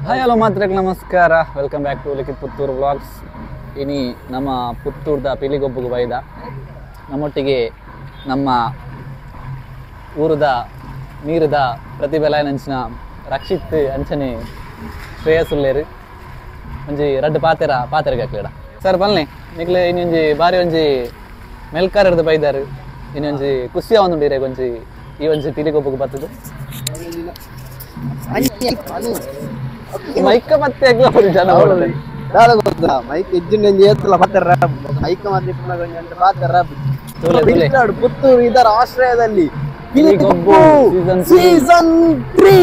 Hi hello ಮಾತ್ರಕ್ಕೆ ನಮಸ್ಕಾರ. Welcome back to Likhith Puttur vlogs. ಇನಿ ನಮ್ಮ ಪುತ್ತೂರ್ದ ಪಿಲಿಗೊಬ್ಬಗೆ ಬೈದ ನಮ್ಮೊಟ್ಟಿಗೆ ನಮ್ಮ ಊರದ ನೀರದ ಪ್ರತಿಭೆಲ ನಂಚಿನ ರಕ್ಷಿತ್ ಅಂಚನೆ ಶ್ರೇಯಸುಲ್ಲೇರು ಒಂಜಿ ರಡ್ಡು ಪಾತೆರೆಗೆ ಹಾಕ್ಲಿಡ ಸರ್ ಬನ್ನಿ ನಿಕ್ಲೆ ಇನ್ನೊಂಜಿ ಬಾರಿ ಒಂಜಿ ಮೆಲ್ಕಾರ್ ಹಿಡ್ದು ಬೈದಾರು ಇನ್ನೊಂಜಿ ಖುಷಿ ಅವನುಂಡಿರೆ ಒಂಜಿ ಈ ಒಂಜಿ ಪಿಲಿಗೊಬ್ಬಗೆ ಬರ್ತದೆ ಮೈಕ ಮತ್ತೆ ಜನ ಮೈಕ್ ಎಜ್ಜಿನ ಏತ್ತಲ್ಲ ಮತ್ತೆ ಮೈಕ ಮತ್ತೆ ಪುತ್ತೂರು ಇದರ ಆಶ್ರಯದಲ್ಲಿ ಸೀಸನ್ 3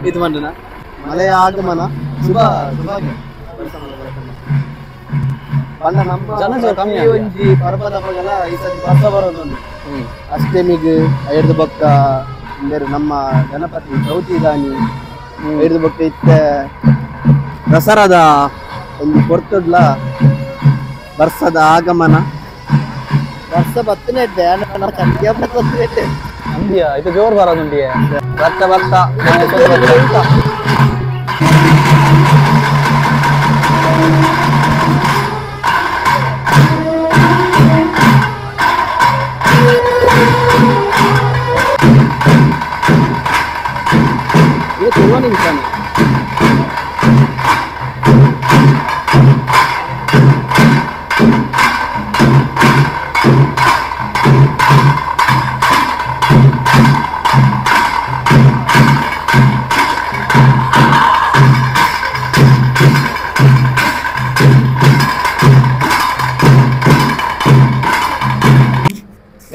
ಇದು ಮಂಡನ ಮಳೆಯ ಆಗಮನ ಶುಭ ಬಣ್ಣ ನಮ್ಮ ಒಂಜಿ ಪರ್ವತ ಬಗಲ ಈ ಸತಿ ಬರ್ಸ ಬರೋದೊಂದು ಅಷ್ಟಮಿಗೆ ಐದು ಬಕ್ಕ ಬೇರೆ ನಮ್ಮ ಗಣಪತಿ ಚೌತಿ ದಾನಿ ಐದು ಬಕ್ಕ ಇತ್ತ ದಸರಾದ ಒಂದು ಕೊರ್ತಡ್ಲ ವರ್ಷದ ಆಗಮನ ವರ್ಷ ಬತ್ತನೇ ಇದ್ದೆ ಅಂದ್ಯಾ ಇದು ಜೋರ್ ಬರೋದುಂಡಿಯೇ ಬರ್ತಾ ಬರ್ತಾ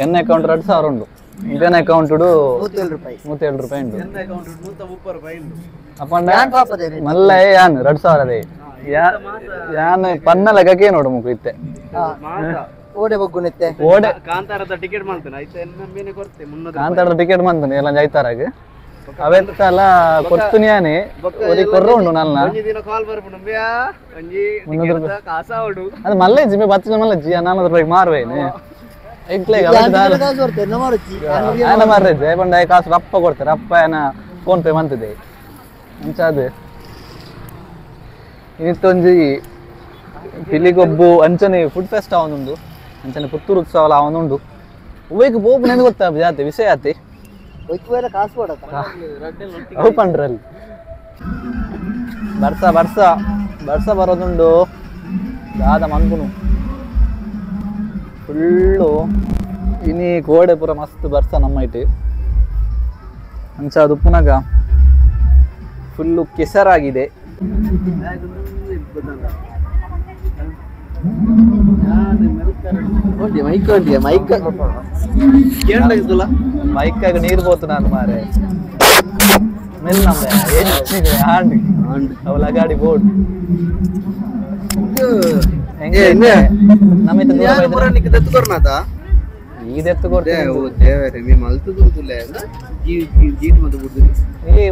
ಎನ್ ಅಕೌಂಟ್ 2,000 ಉಂಟು ಇಂಡಿಯನ್ ಅಕೌಂಟ್ 37 ರೂಪಾಯಿ ಉಂಟು ಮಲ್ಲ ಯಾನ್ 2,000 ಅದೇ ಯಾನ್ ಪನ್ನ ಲೆಕ್ಕಕ್ಕೆ ನೋಡು ಮುಖ ಇತ್ತೆ ಓಡೆ ಬಗ್ಗುನೆತ್ತೆ ಓಡೆ ಕಾಂತಾರದ ಟಿಕೆಟ್ ಮಾಡ್ತಾನೆ ಐತೆ ನಮ್ಮೇನೆ ಕೊಡ್ತೆ 300 ಕಾಂತಾರದ ಟಿಕೆಟ್ ಮಾಡ್ತಾನೆ ಎಲ್ಲ ಜೈತಾರಾಗ ಅವೆಂತಲ್ಲ ಕೊಡ್ತುನಿಯಾನೆ ಒರಿ ಕೊರ್ರ ಉಂಡು ನನ್ನ ಒಂಜಿ ದಿನ ಕಾಲ್ ಬರ್ಬಿಡು ಬಿಯಾ ಒಂಜಿ ಕಾಸ ಓಡು ಅದು ಮಲ್ಲ ಜಿಮೆ ಬತ್ತಿನ ಮಲ್ಲ ಜಿ 400 ರೂಪಾಯಿ ಮಾರ್ವೇನೆ ಮಾರ್ರೆ ಕಾಸು ರಪ್ಪ ಕೊಡ್ತಾರೆ ರಪ್ಪ ಏನ ಫೋನ್ ಪೇ ಬಂತದೆ ಅಂಚಾದ ಇನ್ನೊಂಜಿ ಪಿಲಿಗೊಬ್ಬು ಅಂಚನೆ ಫುಡ್ ಫೆಸ್ಟ್ ಅವನುಂಡು ಅಂಚನೆ ಪುತ್ತೂರು ಉತ್ಸವ ಅವನುಂಡು ಉವೈಕ್ ಬೋಪು ನೆನದು ಗೊತ್ತಾ ಜಾತೆ ವಿಷಯ ಆತಿ ಕಾಸು ಅವು ಪಂಡ್ರಲ್ಲಿ ಬರ್ಸ ಬರೋದುಂಡು ದಾದ ಮಂಗುನು ಫುಲ್ಲು ಇನಿ ಗೋಡೆ ಪೂರ ಮಸ್ತ್ ಬರ್ಸ ನಮ್ಮ ಇಟ್ಟು ಅಂಚ ಅದು ಪುನಗ ಫುಲ್ಲು ಕೆಸರಾಗಿದೆ ಮೈಕಾಗ ನೀರು ಬೋತು ನಾನು ಮಾರೆ ಮೆಲ್ಲ ಅವಳ ಗಾಡಿ ಬೋರ್ಡ್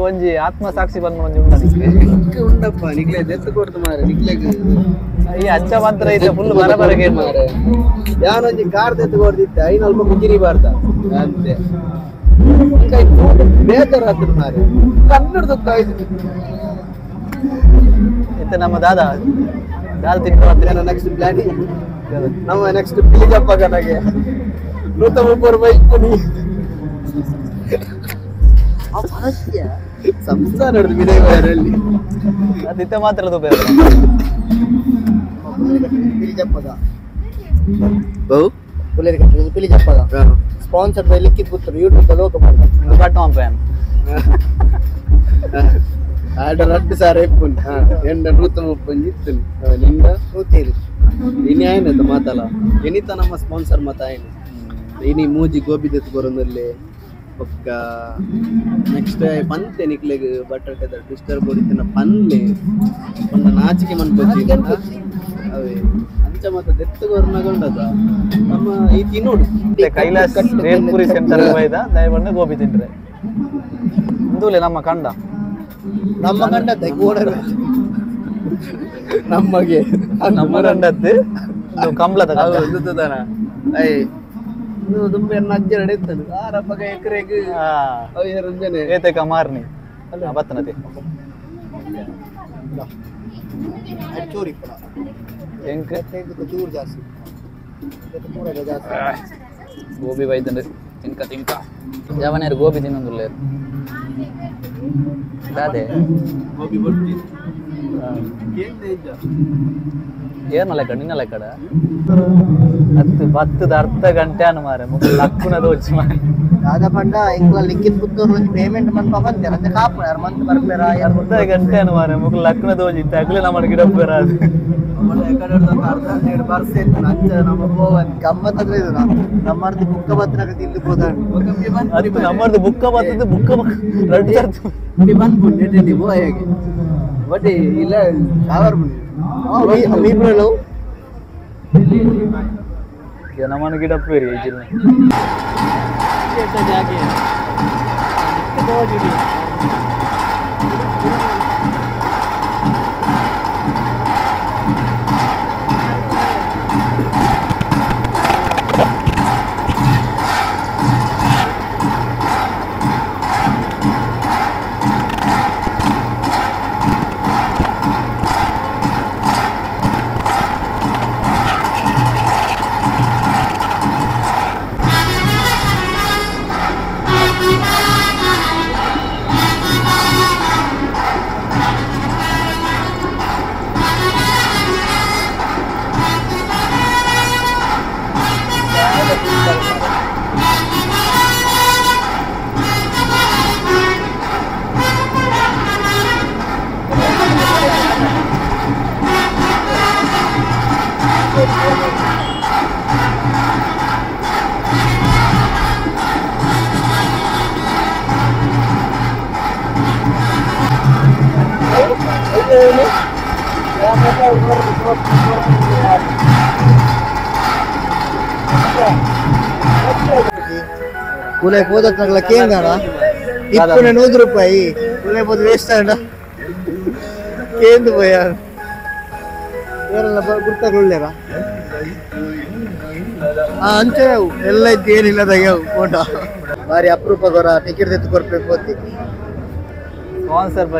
ಒಂಜಿ ಆತ್ಮ ಸಾಕ್ಷಿ ಬಂದ್ ಉಂಡಪ್ಪ ನಿಗ್ಲೆ ದೆತ್ತು ಕೊಡ್ತು ಮಾರೆ ನಿಗ್ಲೆಗ್ ಈ ಅಜ್ಜ ಮಾತ್ರ ಇದೆ ಫುಲ್ ಬರಬರಗೆ ಮಾರೆ ಯಾನೊಂಜಿ ಕಾರ್ ದೆತ್ತು ಕೊಡ್ತಿದ್ದೆ ಐ ಅಲ್ಪ ಮುಗಿರಿ ಬಾರ್ದ ಅಂತೆ ಬೇಜಾರ ಹತ್ರ ಮಾರೆ ಕನ್ನಡ ದುಃಖ ಆಯ್ತು ಇಂತ ನಮ್ಮ ದಾದ ತಿಂತ ನೆಕ್ಸ್ಟ್ ಪ್ಲಾನಿಂಗ್ ನಮ್ಮ ನೆಕ್ಸ್ಟ್ ಪಿಲಿಗಪ್ಪ ಕನಗೆ 130 ಬೈಕ್ ಸಂಸಾರ ನಡೆದು ವಿನಯವಾರಲ್ಲಿ ಅದಿತ್ತ ಮಾತ್ರ ಪಿಲಿಗಪ್ಪಗ sponsor by Likhith Puttur YouTube ಲೋಕ ಮಾಡ್ತಾರೆ ಆರ್ಡರ್ 2,000 ಇಪ್ಪುನ್ ಎಂಡ 130 ಇತ್ತು ನಿಂದ 107 ಇನಿ ಆಯ್ನದ ಮಾತಲ್ಲ ಎನಿತ ನಮ್ಮ ಸ್ಪಾನ್ಸರ್ ಮತ ಆಯ್ನು ಇನಿ ಮೂಜಿ ಗೋಬಿ ದೆತ್ತು ಬರೋದಲ್ಲಿ ಒಕ್ಕ ನೆಕ್ಸ್ಟ್ ಪಂತೆ ನಿಕ್ಲೆಗ್ ಬಟ್ಟೆ ಡಿಸ್ಟರ್ಬ್ ಹೊಡಿತಿನ ಪನ್ಲೆ ಒಂದು ನಾಚಿಕೆ ಮನ್ಪೊಚ್ಚಿ ಅವೇ ಅಂಚ ಮತ್ತೆ ದೆತ್ತು ಗೊರ್ನಗೊಂಡದ ನಮ್ಮ ಈ ತಿನ್ನೋಡು ಕೈಲಾಸ್ ರೇಲ್ಪುರಿ ಸೆಂಟರ್ ಬೈದ ದಯವನ್ನು ಗೋಬಿ ತಿಂದ್ರೆ ಇಂದುಲೆ ನಮ್ಮ ಕಂಡ ನಮಗೆ ನಮ್ಮ ಕಂಡದ್ದು ಕಂಬಳದ ಐ ದುಂಬೆ ಅಜ್ಜ ನಡೆಯುತ್ತದೆ ಆರಪ್ಪಗ ಎಕರೆಗೆ ಏತೆ ಕಮಾರ್ನಿ ಬತ್ತನತೆ ಚೂರಿ ಹೆಂಗ್ ಚೂರು ಜಾಸ್ತಿ ಗೋಬಿ ಬೈತಂದ್ರೆ ತಿನ್ಕ ಯಾವನೇರು ಗೋಬಿ ತಿನ್ನೊಂದುಲ್ಲ ಅದೇ ಗೋಬಿ ಬರ್ತೀನಿ ಏನ್ ಲೆಕ್ಕ ನಿನ್ನ ಲೆಕ್ಕಡ ಬತ್ತದ ಅರ್ಧ ಗಂಟೆ ಅನ್ನು ಮಾರೆ ಮುಗ್ಗು ಲಕ್ಕುನದ వచ్చి ಮಾರೆ ರಾಜಾ ಪಂಡ ಇಂಗ್ಲ ಲಿಖಿತ್ ಪುತ್ತೂರು ಪೇಮೆಂಟ್ ಮನ್ಪ ಬಂದೆ ಮತ್ತೆ ಕಾಪು ಯಾರು ಮಂತ್ ಬರ್ಬೇರ ಅರ್ಧ ಗಂಟೆ ಅನ್ನು ಮಾರೆ ಮುಗ್ಗು ಲಕ್ಕುನದ ಹೋಗಿ ತಗಲೇ ನಮ್ಮ ಗಿಡ ಬೇರ ಅದು ಗಮ್ಮತ್ತಂದ್ರೆ ಇದು ನಮ್ಮರ್ದು ಬುಕ್ಕ ಬತ್ತನಾಗ ತಿಂದು ಹೋದಾಡು ಅದು ನಮ್ಮರ್ದು ಬುಕ್ಕ ಬತ್ತದ ಬುಕ್ಕ ರೆಡ್ ಸರ್ತು ಬಂದು ನೀವು ಹೇಗೆ ಬಟ್ ಇಲ್ಲ ಸಾವಿರ ಮೀಬ್ರಲು ನಮ್ಮನ ಗಿಡ ಬೇರೆ ಈಜಿನ ಜಾಗೆ Kulai podo tagla kenga na ippune 100 rupayi kulai podo waste anda kendu boya yeralla gurtagollera ante ella iddenilla tagavu photo bari aprupa gora ticket tettu korbeku oti sponsored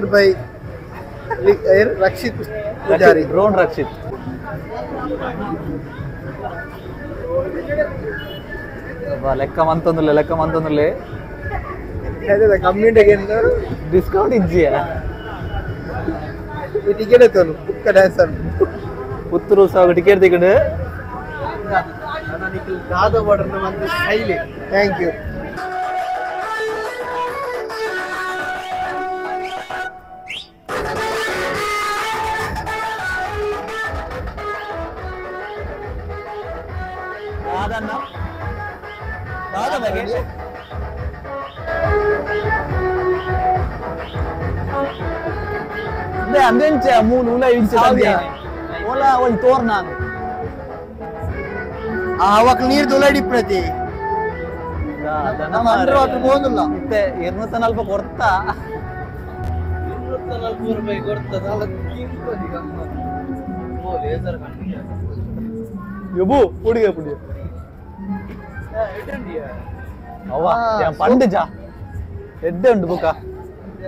by Rakshit Pujari drone Rakshit ಲೆಕ್ಕ ಮಂತೊಂದುಲೆ ಅದೇ ಕಮ್ಯುನಿಟಿಗೆ discount ಇಜ್ಜಿಯ ticket ಎತ್ತನು ಪುಕ್ಕ dancer Puttur ಸಾಗ ticket ತೆಗೆದು ದಾದ ಬಾರ್ಡರ್ ಮಂತ್ ಸ್ಟೈಲ್ ಥ್ಯಾಂಕ್ ಯು ಅಂದೆಂಚೆ ಮೂಲ ಉಲ ಓಲಾ ಒಂದು ತೋರ್ ನಾನು ಆವಾಗ ನೀರು ತೊಲಡಿ ಪ್ರತಿ ಹೋಗಿಲ್ಲ ಮತ್ತೆ 240 ಕೊಡ್ತಾ 240 ರೂಪಾಯಿ ಕೊಡ್ತದ ಯಬು ಪುಡಿಗೆ ಅವ್ವ ಪಂಡ್ ಜಾ ಎಡ್ಡೆ ಉಂಟು ಬುಕ್ಕ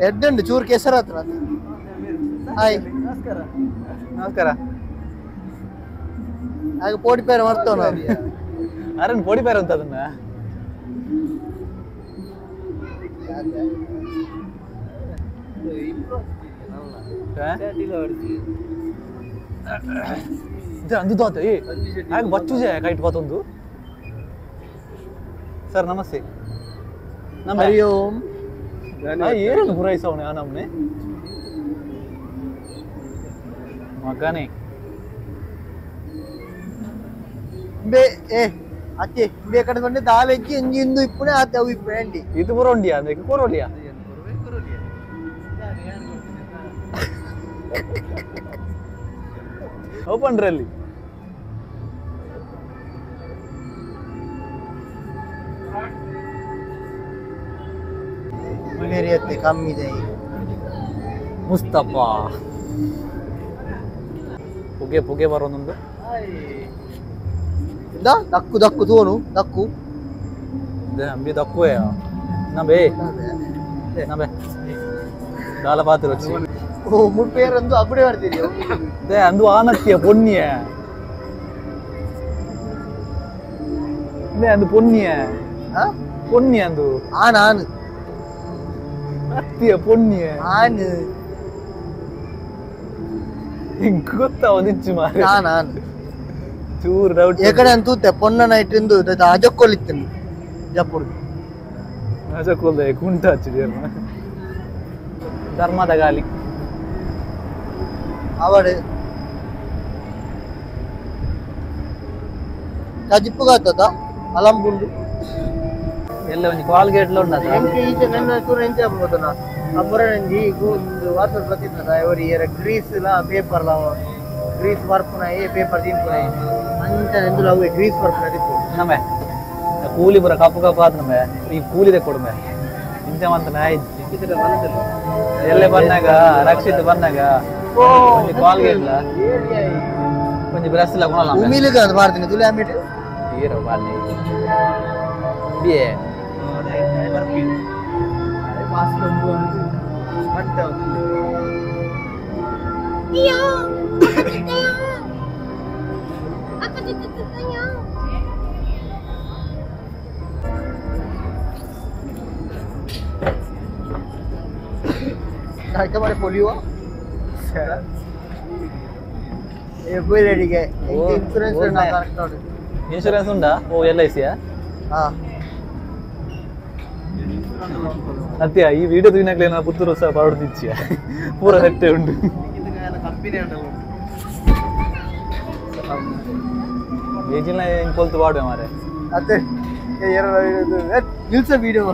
ಎಡ್ಡೆ ಉಂಟು ಚೂರು ಕೆಸರ ಹತ್ರ ಹಾಯ್ ನಮಸ್ಕಾರ ಹಾಗೆ ಪೋಡಿ ಪೇರ ಮಾಡ್ತವ ನಾವು ಅರನ್ ಪೋಡಿ ಪೇರ ಅಂತ ಅದನ್ನ ಅಂದಿದ್ದು ಹಾಗೆ ಬಚ್ಚುಜೆ ಕೈಟ್ ಬತ್ತೊಂದು ಸರ್ ನಮಸ್ತೆ ಹರಿ ಓಂ ಏನು ಪೂರೈಸವನೆ ಆ ನಮ್ನೆ ಮಗನೇ ಬೇ ಅತ್ತೆ ಬೇಕಂದ್ರೆ ದಾಲೆಕ್ಕಿ ಎಂಜಿ ಇಂದು ಇಪ್ಪುನೆ ಆತೆ ಅವು ಇಪ್ಪುನೆ ಅಂಡಿ ಇದು ಬರೋಂಡಿಯಾ ಅಂದ್ರೆ ಕೊರೋಡಿಯಾ ಓಪನ್ ರಲ್ಲಿ ಮುನೇರಿಯತ್ತೆ ಕಮ್ಮಿ ಇದೆ ಮುಸ್ತಫಾ ಪುಗೆ ಬರೋನೊಂದು ದಕ್ಕು ದಕ್ಕು ತೋನು ದಕ್ಕು ಅಂಬಿ ದಕ್ಕುವೆ ನಬೆ చాలా పాత్ర వచ్చి ఓ మూడు పేరు అందు అప్పుడే పడుతుంది అదే అందు ఆనత్య పొన్నియ అదే అందు పొన్నియ పొన్ని అందు ఆను ಅತ್ತಿಯ ಪುಣ್ಯ ಆನು ಗೊತ್ತಾವ ನಿಚ್ಚು ಮಾರಿ ನಾನು ಚೂರು ಡೌಟ್ ಎಕಡೆ ಅಂತೂತೆ ಪೊನ್ನ ನೈಟ್ ಇಂದು ಅಜಕ್ಕೊಲಿತ್ತೀನಿ ಜಪ್ಪುಡು ಅಜಕ್ಕೊಲ್ದೆ ಕುಂಟ ಹಚ್ಚಿದೆ ಧರ್ಮದ ಗಾಲಿ ಅವಡು ಕಜಿಪ್ಪು ಕಾತದ ಅಲಂಬುಂಡು ಎಲ್ಲ ಒಂದು ಕಾಲ್ಗೇಟ್ಲ ಉಂಟದ ಎಂಟಿ ಈಚೆ ನನ್ನ ಚೂರು ಎಂಚ ಆಗ್ಬೋದನ ಅಮ್ಮರಂಜಿ ಒಂದು ವಾಸದ ಬತ್ತಿದ್ನದ ಇವರಿ ಗ್ರೀಸ್ ಲ ಪೇಪರ್ ಲ ಗ್ರೀಸ್ ವರ್ಕ್ ನೈ ಪೇಪರ್ ದಿಂಪುನೈ ಅಂಚ ಎಂದುಲ ಅವು ಗ್ರೀಸ್ ವರ್ಕ್ ನಡಿತು ನಮ್ಮೆ ಕೂಲಿ ಬರ ಕಪ್ಪು ಕಪ್ಪು ಆದ ನಮ್ಮೆ ಈ ಕೂಲಿದೆ ಕೊಡ್ಮೆ ಇಂಚ ಮಂತನ ಆಯ್ತು ಎಲ್ಲೇ ಬಂದಾಗ ರಕ್ಷಿತ್ ಬಂದಾಗ ಒಂದು ಕಾಲ್ಗೇಟ್ಲ கொஞ்சம் பிரஸ்ல கொள்ளலாம் உமிலுக்கு அது பார்த்துங்க துளி ஆமிட்டு ஹீரோ பாருங்க பிஏ ಕಮಾರೆ ಪೋಲಿಯೋ ಎಬ್ಬೆಡಿಗೆ ಇನ್ಶೂರೆನ್ಸ್ ಕರೆಕ್ಟ್ ನೋಡಿ ಇನ್ಶೂರೆನ್ಸ್ ಉಂಟಾ ಓ LIC ಹಾ ಅತ್ಯ ಈ ವಿಡಿಯೋ ತಿನ್ನಕ್ಲೆ ನಾ ಪುತ್ತೂರು ಸಹ ಪರಡ್ತಿಚ್ಚಿಯ ಪೂರ ನೆಟ್ಟೆ ಉಂಟು ಕಂಪನಿ ಉಂಟಲ್ಲ ಏಜಿನ ಇಂಕೊಲ್ತು ಬಾಡುವೆ ಮಾರೆ ಅತ್ತೆ ನಿಲ್ಸ ವಿಡಿಯೋ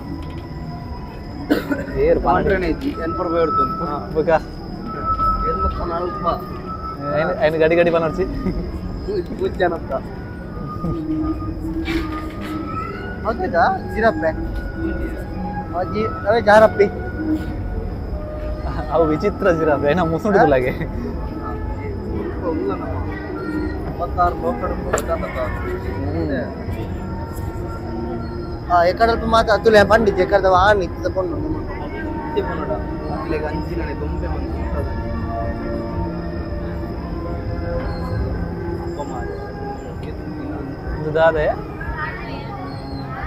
ಏರ್ ಪಾಂಡ್ರನೇಜಿ ಎನ್ಪರ್ ಬೇಡ್ತೋನು ಬಕ ಎಲ್ಲ ನಾಲ್ಪ ఆయన గడి గడి పని వచ్చి కూర్చానప్ప ఓకేదా జిరప్పే అవే జారప్పి అವು ವಿಚಿತ್ರ ಜಿರಾಫೆ ಏನೋ ಮುಸುಂಡು ಲಾಗೆ ఎక్కడల్ప మాత అతులే పండి ఎక్కడ ఆని తపొన్ను తిపొన్నుడా అట్లేగా అంజిననే దొంబె మంది ಇದು ದಾದೆ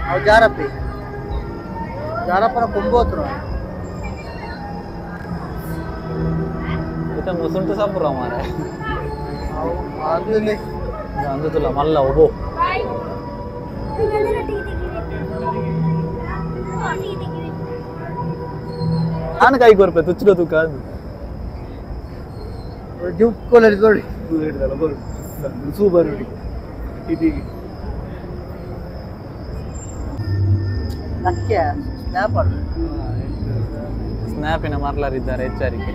ಅವ ಜಾರಪ್ಪಿ ಜಾರಪ್ಪನ ಕೊಂಬೋತ್ರು ಇತ ಮುಸುಂಟು ಸಾಪುರ ಮಾರೆ ಅದುಲೆ అందుతుల మళ్ళా ఓబో ಆನ ಕೈ ಕೊರ್ಪೆ ತುಚ್ಚಿರೋ ತುಕ ಜುಕ್ಕೋಲರಿ ನೋಡಿ ಸೂಪರ್ ಇದು ನಕ್ಕೆ ಸ್ನ್ಯಾಪರ್ ಸ್ನ್ಯಾಪಿನ ಮಾರ್ಲಾರಿದ್ದಾರೆ ಎಚ್ಚರಿಕೆ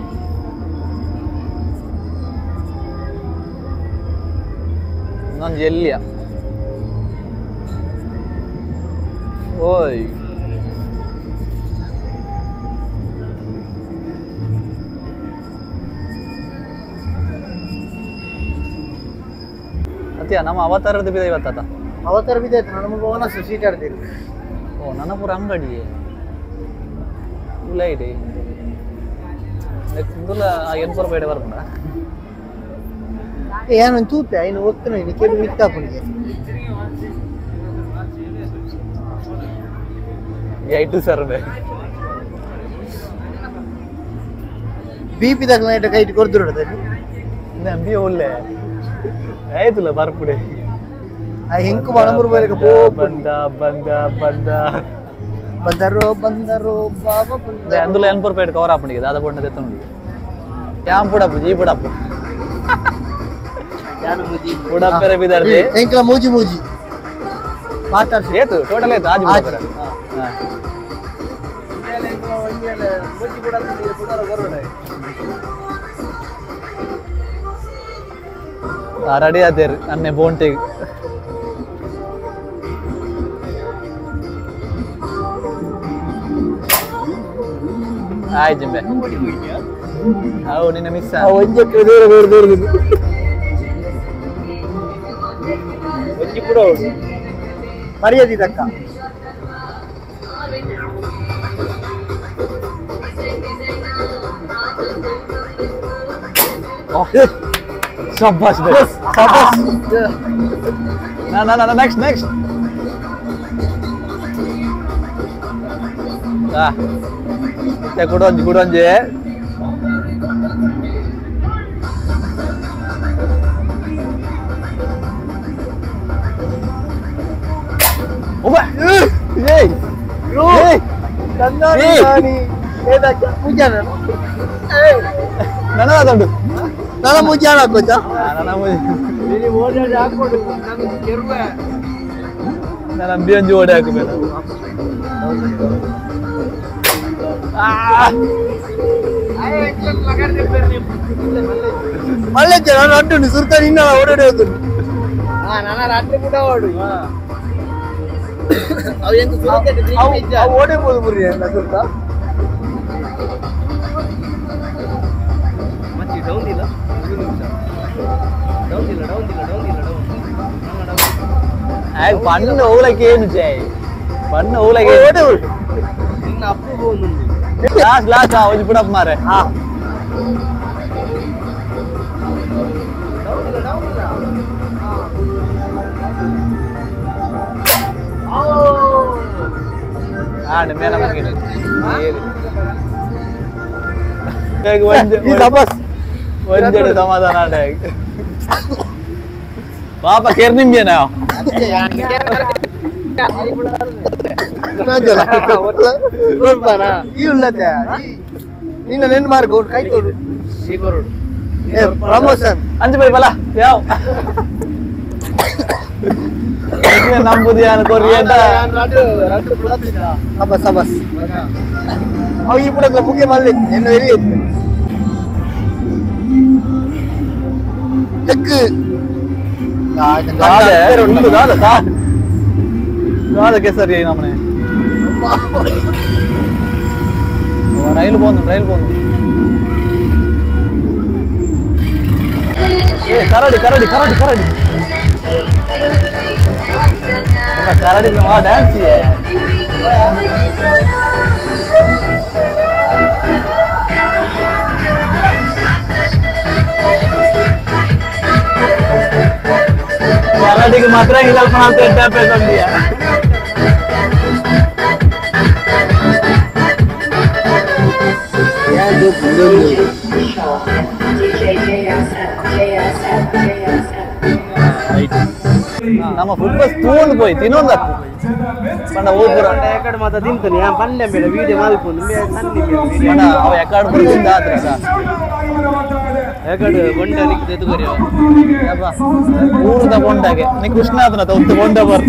ಇನ್ನೊಂದು ಎಲ್ಲಿಯ ಓಯ್ ಅತ್ಯ ನಮ್ಮ ಅವತಾರದ ಬಿದ ಇವತ್ತಾತ ಅವತಾರ ಬಿದ್ದಾಯ್ತು ನನ್ನ ಮಗವನ್ನ ಸೀಟ್ ಆಡ್ತೀರಿ ಓ ನನ್ನ ಪೂರ ಅಂಗಡಿ ಲೈಟ್ ಇಂದುಲ ಎನ್ಪುರ ಬೇಡ ಬರ್ಕೊಂಡ ಏನು ತೂತೆ ಇನ್ನು ಹೋಗ್ತಾನೆ ನಿಕ್ಕೆ ಮಿತ್ತಾಪುನಿಗೆ 8 ಸರ್ವೆ ಬಿಪಿ ದಾಗ ನೈಟ್ ಕೈಟ್ ಕೊರ್ದುರಡದಲ್ಲಿ ನಂಬಿ ಒಳ್ಳೆ ಆಯ್ತಲ್ಲ ಬರ್ಪುಡೆ ಆ ಹೆಂಕು ಮಣಮೂರು ಬರಕ ಪೋ ಬಂದ ಬಂದ ಬಂದ ಬಂದರೋ ಬಂದರೋ ಬಾಬಾ ಬಂದ అందులో ఎన్పూర్ పేట కవర్ ఆపండి దాదా పొడిన తెత్తండి యాంపుడప్పు జీపుడప్పు ಯಾನು ಮುಜಿ ಉಡಪ್ಪರೆ ಬಿದರ್ದೆ ಎಂಕಲ ಮೂಜಿ ಮೂಜಿ ಮಾತಾಡ್ಸಿ ಏತು ಟೋಟಲ್ ಏತು ಆಜು ಬರ ಮೂಜಿ ಕೂಡ ಬರೋಣ ರೆಡಿ ಆದೇರು ಅನ್ನೆ ಬೋಂಟೆಗೆ ಆಯ್ತು ಜಿಂಬೆ ಅವು ನಿನ್ನ ಮಿಸ್ ಒಂಜಕ್ಕೆ ದೂರ ದೂರ ದೂರ ಒಂಜಿ ಕೂಡ ಮರ್ಯಾದೆ ತಕ್ಕ ಶಬ್ಬಾಸ್ ನೆಕ್ಸ್ಟ್ ಗುಡೊಂಜಿ ನನಗದುಂಟು ನನ್ನ ಮುಜ್ಜಾಣ ಹಾಕೋತಾ ನಾನು ಅಂಬಿಯಂಜಿ ಓಡಿ ಹಾಕಬೇಕು ಮಳ್ಳೆ ನಾನು ಅಂಟು ಸುರ್ತಾನೆ ಇನ್ನ ಓಡಾಡಿ ಹೋಗ್ತೀನಿ ಓಡೇಬೋದು ಮುರಿ ಸುರ್ತಾ పన్ను ఊలకి ఏం చేయి పన్ను ఊలకి లాస్ట్ లాస్ట్ ఇప్పుడు మారే మేన ಒಂದೆರಡು ಸಮಾಧಾನ ಪಾಪ ಕೇರ್ನಿಂಬೇನ ನಿನ್ನ ನೆನ್ ಮಾರ್ಗು ಕೈ ಕೊಡು ಪ್ರಮೋಷನ್ ಅಂಜು ಬೈ ಬಲ ಯಾವ ನಂಬುದು ಅನ್ಕೋರಿ ಅಂತ ಸಬಸ್ ಸಬಸ್ ಅವು ఇప్పుడు ಮುಖ್ಯ ಮಲ್ಲಿ ಎನ್ನು ಎಲ್ಲಿ ಚೆಕ್ కేసరి నమ్మనే రైలు పోను కరడి కరడి కరడి కరడి కరడి డాన్స్ కరాటికి మాత్రం ఈ కల్పన పెట్టేస్తుంది ನಮ್ಮ ಫುಡ್ ಬಸ್ ತೂಂದು పోయి తినొంద పండ ఊపుర ఎక్కడ మాత తింతని ఆ పల్లె మీద వీడియో మాల్పోను మే సన్ని పండ అవ ఎక్కడ బరుందా అత్రక ఎక్కడ కొండనికి తెతుగరియా ಅಬ್ಬಾ ಊರದ ಕೊಂಡಗೆ ನೀ ಕೃಷ್ಣಾದನ ತೌತ್ತು ಕೊಂಡ ಬರ್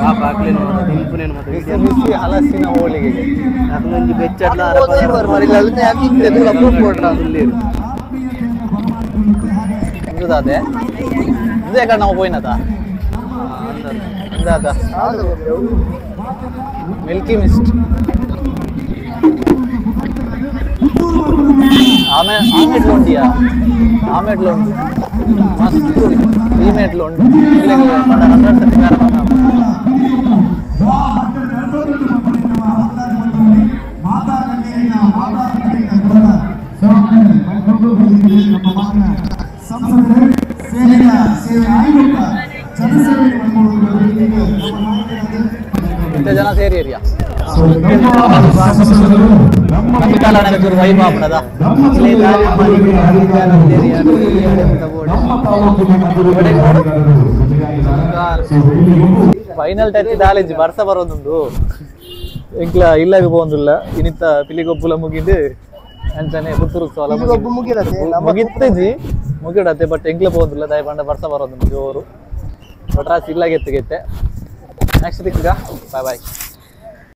ಪಾಪ ಆಗ್ಲೇನು ತಿನ್ಪುನೇನು ಮತ್ತೆ ಬಿಸಿ ಹಲಸಿನ ಹೋಳಿಗೆ ಅದೊಂದು ಬೆಚ್ಚಡ್ಲ ಅರಪ ಮರಿ ಲಲ್ನೆ ಹಾಕಿ ತೆದುಲ ಪ್ರೂಫ್ ಕೊಡ್ರ ಇಲ್ಲಿ ಇರುದಾದೆ ಇದೇ ಕಡೆ ನಾವು ಹೋಯ್ನದ ಅಂದಾದ ಮಿಲ್ಕಿ ಮಿಸ್ಟ್ ఆమెట్లో ఉండియా ఆమెట్లో ఉంది మస్తు ఈమెట్లో ఉంది మన 100% ಜನ ಸೇರಿ ಏರಿಯಾ ಫೈನಲ್ ಟಚ್ ದಾಲೇಜ್ ಬರ್ಸ ಬರೋದು ಇಂಕ್ಲ ಇಲ್ಲಾಗ ಹೋಗುದಿಲ್ಲ ಇನ್ನಿತ್ತ ಪಿಲಿಗೊಬ್ಬುಲ ಮುಗಿದು ಅಂತಾನೆ ಪುತ್ತೂರು ಮುಗಿತ್ತಜಿ ಮುಗಿಡತ್ತೆ ಬಟ್ ಎಂಕ್ಲ ಹೋಗುದಿಲ್ಲ ದಯ ಬಂಡ ಬರ್ಸ ಬರೋದು ಜೋರು ಬಟ್ರಾಸ್ ಇಲ್ಲಾಗೆತ್ತಿಗೆತ್ತೆ ನೆಕ್ಸ್ಟ್ ದಿಕ್ಕ ಬಾಯ್ ಬಾಯ್